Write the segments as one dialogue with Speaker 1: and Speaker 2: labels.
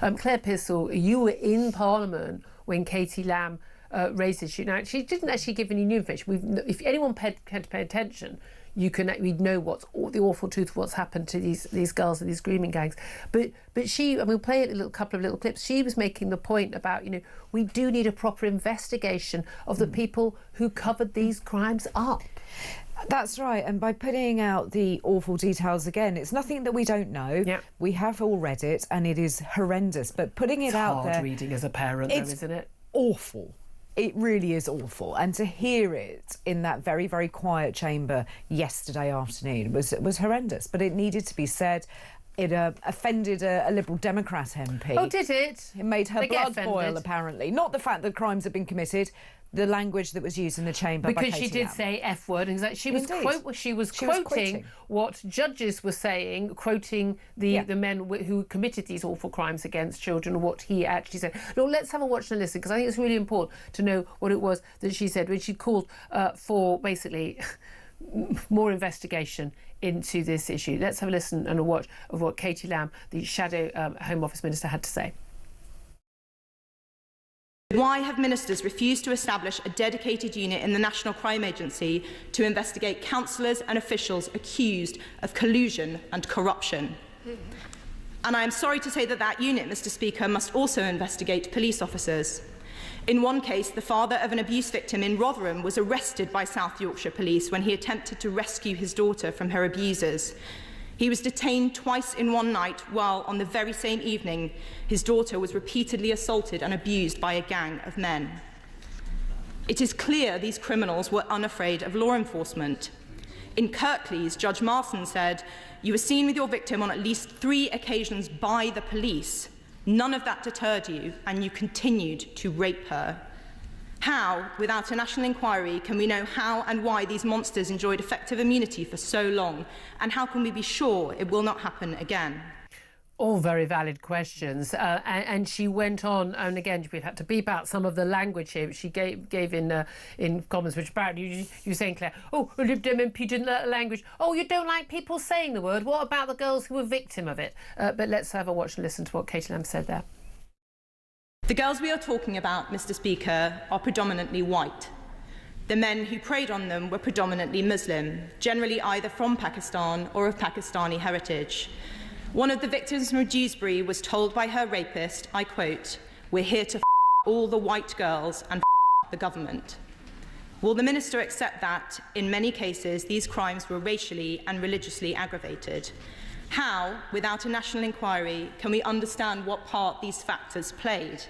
Speaker 1: Claire Pissell, you were in Parliament when Katie Lamb raised this issue. Now, she didn't actually give any new information. If anyone had to pay attention, we'd know the awful truth of what's happened to these girls and these grooming gangs. But she, and we'll play a couple of little clips. She was making the point about, we do need a proper investigation of the people who covered these crimes up.
Speaker 2: That's right, and by putting out the awful details again, it's nothing that we don't know.
Speaker 1: Yep.
Speaker 2: We have all read it, and it is horrendous. But putting it out there,
Speaker 1: it's hard reading as a parent, though, isn't it?
Speaker 2: Awful. It really is awful, and to hear it in that very, very quiet chamber yesterday afternoon was horrendous. But it needed to be said. It offended a Liberal Democrat MP.
Speaker 1: Oh, did it?
Speaker 2: It made her blood boil, apparently. Not the fact that crimes have been committed, the language that was used in the chamber by
Speaker 1: Because she did say F word, and she was quoting what judges were saying, quoting the men who committed these awful crimes against children, what he actually said. Now, let's have a watch and listen, because I think it's really important to know what it was that she said when she called for basically more investigation into this issue. Let's have a listen and a watch of what Katie Lamb, the Shadow Home Office Minister, had to say.
Speaker 3: Why have ministers refused to establish a dedicated unit in the National Crime Agency to investigate councillors and officials accused of collusion and corruption? And I am sorry to say that unit, Mr. Speaker, must also investigate police officers. In one case, the father of an abuse victim in Rotherham was arrested by South Yorkshire Police when he attempted to rescue his daughter from her abusers. He was detained twice in one night, while on the very same evening his daughter was repeatedly assaulted and abused by a gang of men. It is clear these criminals were unafraid of law enforcement. In Kirklees, Judge Marson said, "You were seen with your victim on at least 3 occasions by the police. None of that deterred you, and you continued to rape her." How, without a national inquiry, can we know how and why these monsters enjoyed effective immunity for so long? And how can we be sure it will not happen again?
Speaker 1: All very valid questions. And she went on, and again, we've had to beep out some of the language here she gave in comments, which apparently you were saying, Claire, oh, a Lib Dem MP didn't like the language. Oh, you don't like people saying the word. What about the girls who were victim of it? But let's have a watch and listen to what Katie Lamb said there.
Speaker 3: The girls we are talking about, Mr. Speaker, are predominantly white. The men who preyed on them were predominantly Muslim, generally either from Pakistan or of Pakistani heritage. One of the victims from Dewsbury was told by her rapist, I quote, "We're here to all the white girls and the government." Will the Minister accept that, in many cases, these crimes were racially and religiously aggravated? How, without a national inquiry, can we understand what part these factors played?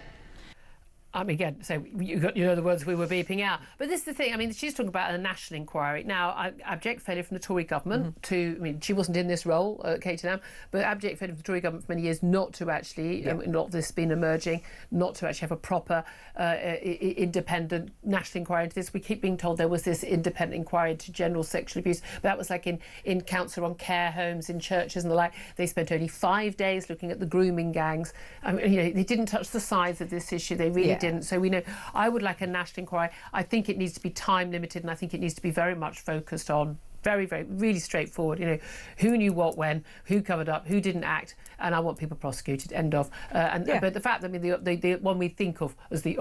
Speaker 1: Again, so you know the words we were beeping out. But this is the thing, she's talking about a national inquiry. Now, abject failure from the Tory government to, she wasn't in this role, Katie Lamb, but abject failure from the Tory government for many years not to actually, not this been emerging, not to actually have a proper independent national inquiry into this. We keep being told there was this independent inquiry into general sexual abuse, but that was like in council on care homes, in churches and the like. They spent only 5 days looking at the grooming gangs. They didn't touch the sides of this issue. They really didn't. So we know, I would like a national inquiry. I think it needs to be time limited, and I think it needs to be very much focused on really straightforward. Who knew what when, who covered up, who didn't act, and I want people prosecuted. End of. But the fact that the one we think of as the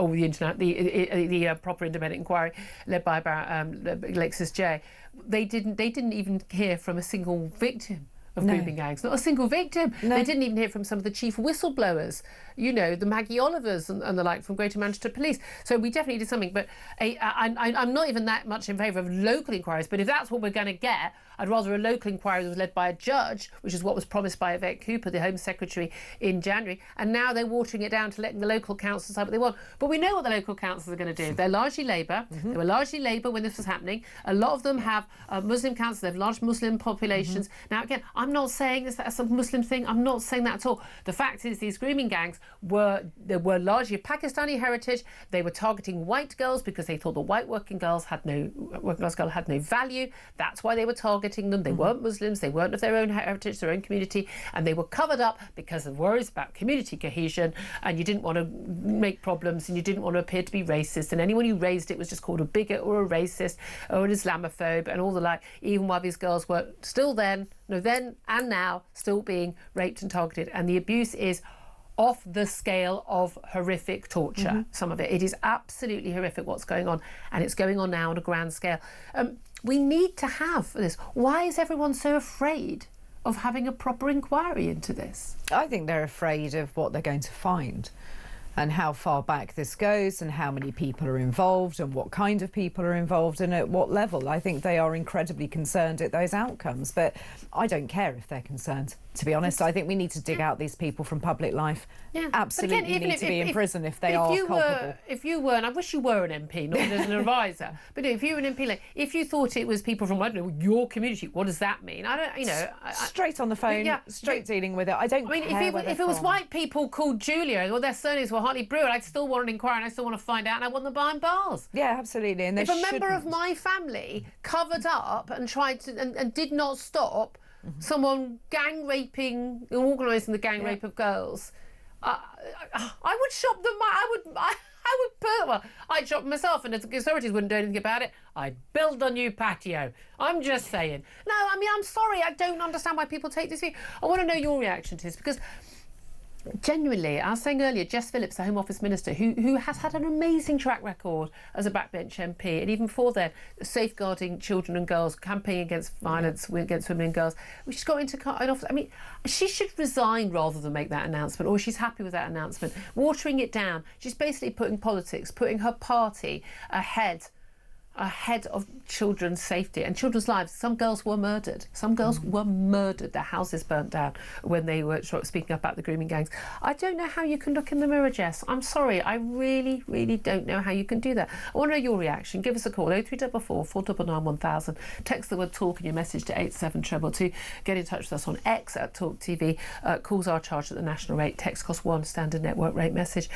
Speaker 1: proper independent inquiry led by Alexis Jay, they didn't even hear from a single victim of grooming gangs, not a single victim. They didn't even hear from some of the chief whistleblowers, the Maggie Olivers and the like from Greater Manchester Police. So we definitely did something, but I'm not even that much in favour of local inquiries, but if that's what we're going to get, I'd rather a local inquiry that was led by a judge, which is what was promised by Yvette Cooper, the Home Secretary, in January, and now they're watering it down to letting the local councils decide what they want. But we know what the local councils are going to do. They're largely Labour. They were largely Labour when this was happening. A lot of them have Muslim councils. They have large Muslim populations. Now, again, I'm not saying that's a Muslim thing. I'm not saying that at all. The fact is these grooming gangs were largely of Pakistani heritage. They were targeting white girls because they thought the white working class girl had no value. That's why they were targeting them. They weren't Muslims. They weren't of their own heritage, their own community, and they were covered up because of worries about community cohesion, and you didn't want to make problems, and you didn't want to appear to be racist, and anyone who raised it was just called a bigot or a racist or an Islamophobe and all the like, even while these girls were still then and now still being raped and targeted. And the abuse is off the scale of horrific torture, some of it. It is absolutely horrific what's going on, and it's going on now on a grand scale. We need to have this. Why is everyone so afraid of having a proper inquiry into this?
Speaker 2: I think they're afraid of what they're going to find and how far back this goes and how many people are involved and what kind of people are involved and at what level. I think they are incredibly concerned at those outcomes, but I don't care if they're concerned, to be honest. I think we need to dig out these people from public life.
Speaker 1: Yeah.
Speaker 2: Absolutely
Speaker 1: Again,
Speaker 2: need to be in prison if they are culpable.
Speaker 1: If you were, and I wish you were an MP, not as an advisor, but if you were an MP, like, if you thought it was people from, I don't know, your community, what does that mean? I don't, you know.
Speaker 2: Straight on the phone, straight dealing with it. I don't care
Speaker 1: if it was white people called Julia, or their surnames were Hartley-Brewer, I'd still want an inquiry and I still want to find out, and I want them behind bars.
Speaker 2: Yeah, absolutely. And
Speaker 1: if a member of my family covered up and tried to, and did not stop someone gang raping, organising the gang rape of girls, I would shop them. I'd shop myself, and the authorities wouldn't do anything about it. I'd build a new patio. I'm just saying. No, I mean, I'm sorry. I don't understand why people take this view. I want to know your reaction to this, because genuinely, I was saying earlier, Jess Phillips, the Home Office Minister, who has had an amazing track record as a backbench MP, and even before then, safeguarding children and girls, campaigning against violence against women and girls. She's got into an office. I mean, she should resign rather than make that announcement, or she's happy with that announcement. Watering it down. She's basically putting politics, putting her party ahead of children's safety and children's lives. Some girls were murdered. Some girls were murdered. Their houses burnt down when they were speaking up about the grooming gangs. I don't know how you can look in the mirror, Jess. I'm sorry. I really, really don't know how you can do that. I want to know your reaction. Give us a call, 0344 499 1000. Text the word talk in your message to 87222. Get in touch with us on X at TalkTV. Calls are charged at the national rate. Text costs £1, standard network rate message.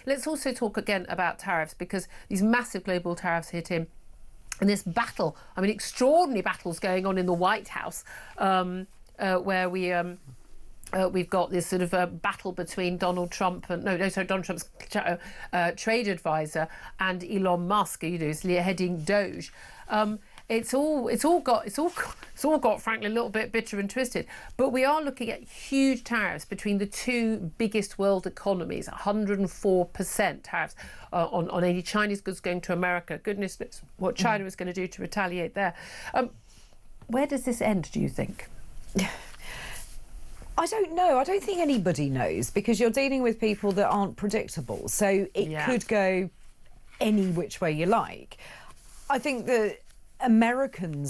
Speaker 1: Let's also talk again about tariffs, because these massive global tariffs hit him. And this battle, I mean, extraordinary battles going on in the White House, where we've got this sort of battle between Donald Trump and Donald Trump's trade advisor and Elon Musk, you know, is heading Doge. It's all got, frankly, a little bit bitter and twisted. But we are looking at huge tariffs between the two biggest world economies, 104% tariffs on any Chinese goods going to America. Goodness knows what China is going to do to retaliate there. Where does this end, do you think?
Speaker 2: I don't know. I don't think anybody knows, because you're dealing with people that aren't predictable. So it could go any which way you like. I think that American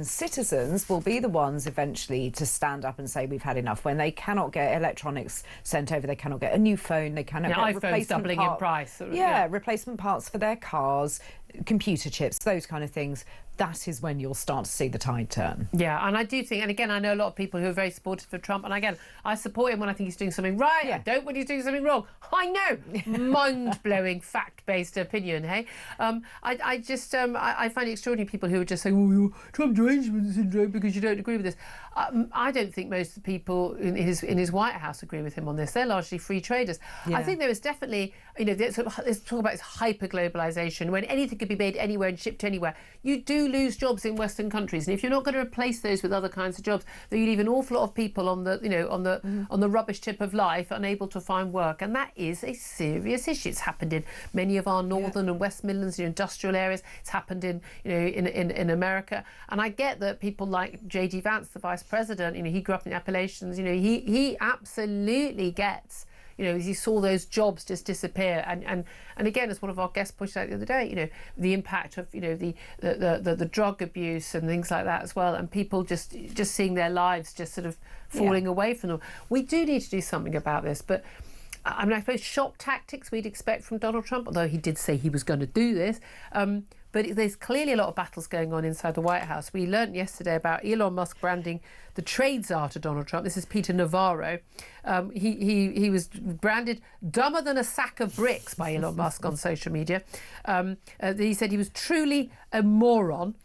Speaker 2: citizens will be the ones eventually to stand up and say we've had enough. When they cannot get electronics sent over, they cannot get a new phone, they cannot get
Speaker 1: iPhones doubling in price.
Speaker 2: Replacement parts for their cars, computer chips, those kind of things. That is when you'll start to see the tide turn.
Speaker 1: Yeah, and I do think, and again, I know a lot of people who are very supportive of Trump, and again, I support him when I think he's doing something right. I don't when he's doing something wrong. I know, mind-blowing, fact-based opinion. Hey, I find it extraordinary people who are just saying, "Oh, you're Trump derangement syndrome," because you don't agree with this. I don't think most of the people in his White House agree with him on this. They're largely free traders. I think there is definitely, you know, there's talk about this hyper-globalisation, when anything can be made anywhere and shipped anywhere. You do lose jobs in Western countries, and if you're not going to replace those with other kinds of jobs, then you leave an awful lot of people on the, you know, on the rubbish tip of life, unable to find work, and that is a serious issue. It's happened in many of our northern and West Midlands, you know, industrial areas. It's happened in, you know, in America, and I get that people like J.D. Vance, the Vice President, you know, he grew up in the Appalachians. You know, he absolutely gets. You know, he saw those jobs just disappear, and again, as one of our guests pointed out the other day, you know, the impact of, you know, the drug abuse and things like that as well, and people just seeing their lives just sort of falling away from them. We do need to do something about this, but I mean, I suppose shock tactics we'd expect from Donald Trump, although he did say he was going to do this. But there's clearly a lot of battles going on inside the White House. We learnt yesterday about Elon Musk branding the trade czar to Donald Trump. This is Peter Navarro. He was branded dumber than a sack of bricks by Elon Musk on social media. He said he was truly a moron.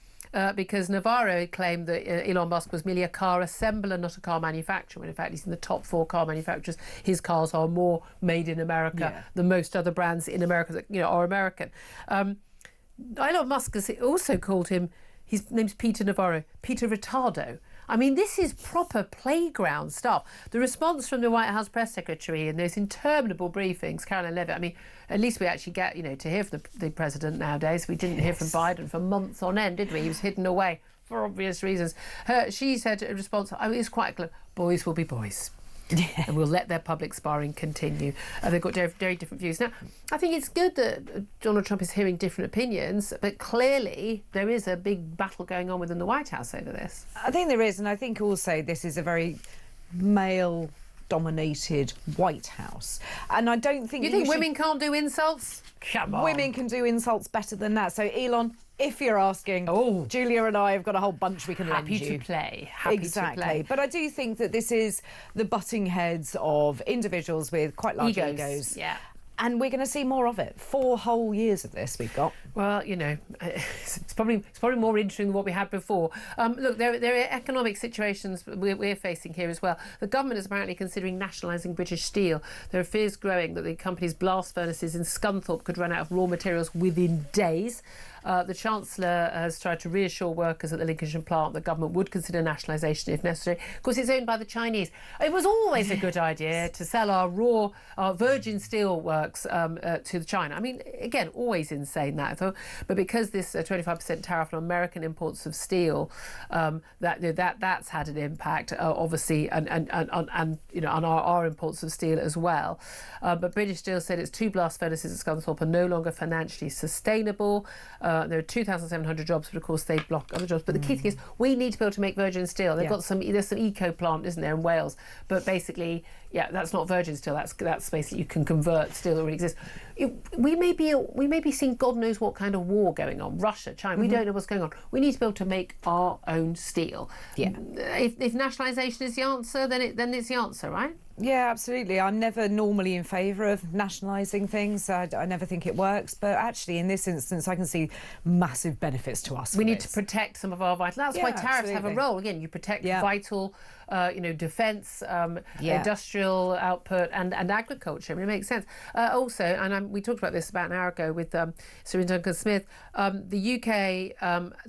Speaker 1: Because Navarro claimed that Elon Musk was merely a car assembler, not a car manufacturer, when in fact he's in the top 4 car manufacturers. His cars are more made in America than most other brands in America that, you know, are American. Elon Musk has also called him, his name's Peter Navarro, Peter Retardo. I mean, this is proper playground stuff. The response from the White House press secretary in those interminable briefings, Caroline Levitt, I mean, at least we actually get, to hear from the president nowadays. We didn't hear from Biden for months on end, did we? He was hidden away for obvious reasons. She said in response, it was quite clear, boys will be boys. Yeah. And we'll let their public sparring continue. They've got very different views. Now, I think it's good that Donald Trump is hearing different opinions, but clearly there is a big battle going on within the White House over this.
Speaker 2: I think there is, and I think also this is a very male-dominated White House. And I don't think...
Speaker 1: You think women can't do insults? Come on.
Speaker 2: Women can do insults better than that. So, Elon... If you're asking, Julia and I have got a whole bunch we can lend you.
Speaker 1: Happy to play.
Speaker 2: Exactly. But I do think that this is the butting heads of individuals with quite large egos.
Speaker 1: Yeah.
Speaker 2: And we're going to see more of it. 4 whole years of this we've got.
Speaker 1: Well, it's probably more interesting than what we had before. Look, there are economic situations we're facing here as well. The government is apparently considering nationalising British steel. There are fears growing that the company's blast furnaces in Scunthorpe could run out of raw materials within days. The Chancellor has tried to reassure workers at the Lincolnshire plant the government would consider nationalisation if necessary. Of course, it's owned by the Chinese. It was always a good idea to sell our virgin steel works to China. I mean, again, always insane that, I thought. But because this 25% tariff on American imports of steel, that's had an impact, obviously, and on our imports of steel as well. But British Steel said its 2 blast furnaces at Scunthorpe are no longer financially sustainable. There are 2,700 jobs, but of course they block other jobs. But the key thing is we need to be able to make virgin steel. There's some eco plant, isn't there, in Wales? But basically, that's not virgin steel. That's basically you can convert steel that already exists. We may be seeing God knows what kind of war going on. Russia, China. We don't know what's going on. We need to be able to make our own steel. Yeah. If nationalisation is the answer, then it's the answer, right?
Speaker 2: Yeah, absolutely. I'm never normally in favour of nationalising things. I never think it works. But actually, in this instance, I can see massive benefits to us.
Speaker 1: We need to protect some of our vital... That's why tariffs have a role. Again, you protect vital, defence, industrial output and agriculture. I mean, it makes sense. Also, and we talked about this about an hour ago with Sir Duncan Smith, the UK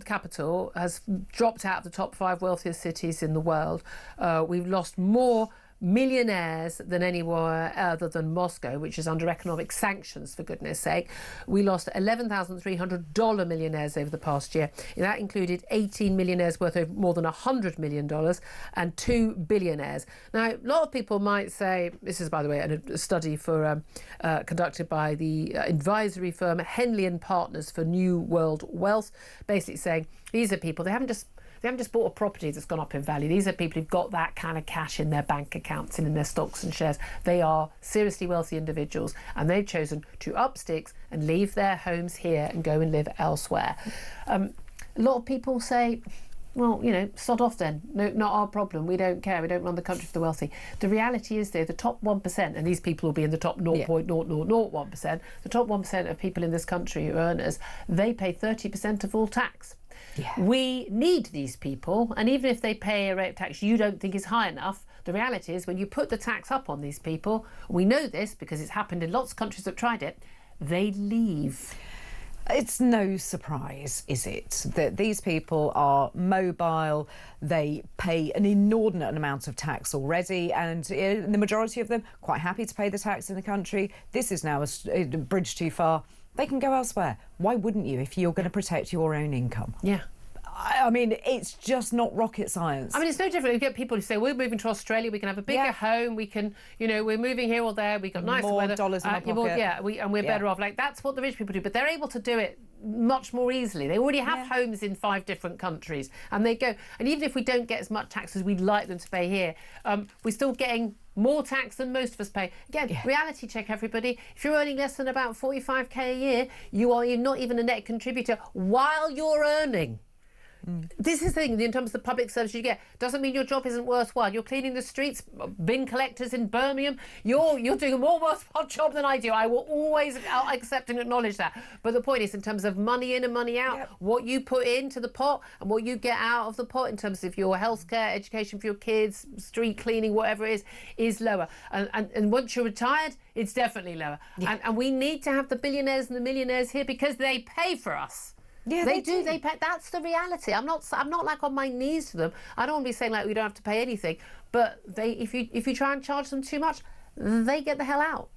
Speaker 1: capital has dropped out of the top 5 wealthiest cities in the world. We've lost more millionaires than anywhere other than Moscow, which is under economic sanctions, for goodness sake. We lost $11,300 millionaires over the past year. That included 18 millionaires worth of more than $100 million and 2 billionaires. Now, a lot of people might say, this is, by the way, a study conducted by the advisory firm Henley and Partners for New World Wealth, basically saying these are people, they haven't just bought a property that's gone up in value. These are people who've got that kind of cash in their bank accounts and in their stocks and shares. They are seriously wealthy individuals, and they've chosen to up sticks and leave their homes here and go and live elsewhere. A lot of people say, well, sod off then. No, not our problem. We don't care. We don't run the country for the wealthy. The reality is, though, the top 1%, and these people will be in the top 0.0001%, the top 1% of people in this country who are earners, they pay 30% of all tax. Yeah. We need these people, and even if they pay a rate of tax you don't think is high enough, the reality is when you put the tax up on these people, we know this because it's happened in lots of countries that tried it, they leave.
Speaker 2: It's no surprise, is it, that these people are mobile, they pay an inordinate amount of tax already, and the majority of them quite happy to pay the tax in the country. This is now a bridge too far. They can go elsewhere. Why wouldn't you if you're going to protect your own income?
Speaker 1: Yeah.
Speaker 2: I mean, it's just not rocket science.
Speaker 1: I mean, it's no different. You get people who say, we're moving to Australia, we can have a bigger home, we can, we're moving here or there, we've got nicer
Speaker 2: more
Speaker 1: weather.
Speaker 2: Dollars in our pocket.
Speaker 1: And we're better off. Like, that's what the rich people do. But they're able to do it much more easily. They already have homes in 5 different countries, and they go. And even if we don't get as much tax as we'd like them to pay here, we're still getting more tax than most of us pay. Again, reality check, everybody. If you're earning less than about 45k a year, you're not even a net contributor while you're earning. This is the thing, in terms of the public service you get, doesn't mean your job isn't worthwhile. You're cleaning the streets, bin collectors in Birmingham, you're doing a more worthwhile job than I do. I will always accept and acknowledge that. But the point is, in terms of money in and money out, what you put into the pot and what you get out of the pot in terms of your healthcare, education for your kids, street cleaning, whatever it is lower. And once you're retired, it's definitely lower. And we need to have the billionaires and the millionaires here because they pay for us.
Speaker 2: Yeah,
Speaker 1: they do. They pay. That's the reality. I'm not like on my knees to them. I don't want to be saying like we don't have to pay anything. But if you try and charge them too much, they get the hell out.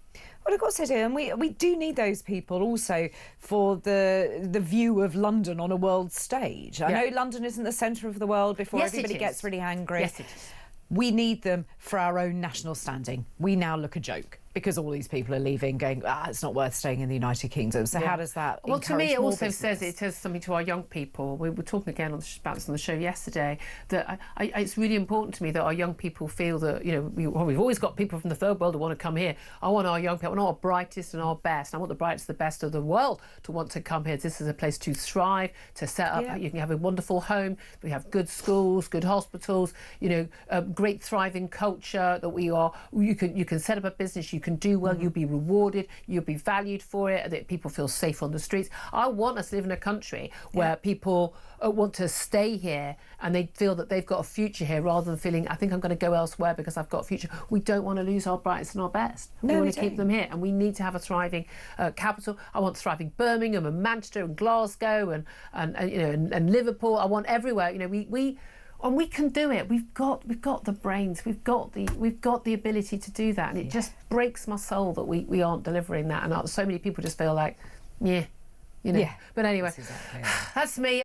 Speaker 2: Well, of course they do, and we do need those people also for the view of London on a world stage. I know London isn't the centre of the world before everybody gets really angry.
Speaker 1: Yes, it is.
Speaker 2: We need them for our own national standing. We now look a joke because all these people are leaving, going, it's not worth staying in the United Kingdom. So how does that
Speaker 1: Well, to me, it also
Speaker 2: business?
Speaker 1: says something to our young people. We were talking again about this on the show yesterday, that it's really important to me that our young people feel that, you know, we've always got people from the third world who want to come here. I want our young people, I want our brightest and our best. I want the brightest, the best of the world to want to come here. This is a place to thrive, to set up. You can have a wonderful home. We have good schools, good hospitals, you know, a great thriving culture that you can set up a business, you can do well, you'll be rewarded, you'll be valued for it, that people feel safe on the streets. I want us to live in a country where people want to stay here and they feel that they've got a future here, rather than feeling, I think I'm going to go elsewhere because I've got a future. We don't want to lose our brightest and our best. We want to keep them here, and we need to have a thriving capital. I want thriving Birmingham and Manchester and Glasgow and Liverpool. I want everywhere. You know, and we can do it. We've got the brains. We've got the ability to do that. And it just breaks my soul that we aren't delivering that. And so many people just feel like, you know. But anyway, that's me.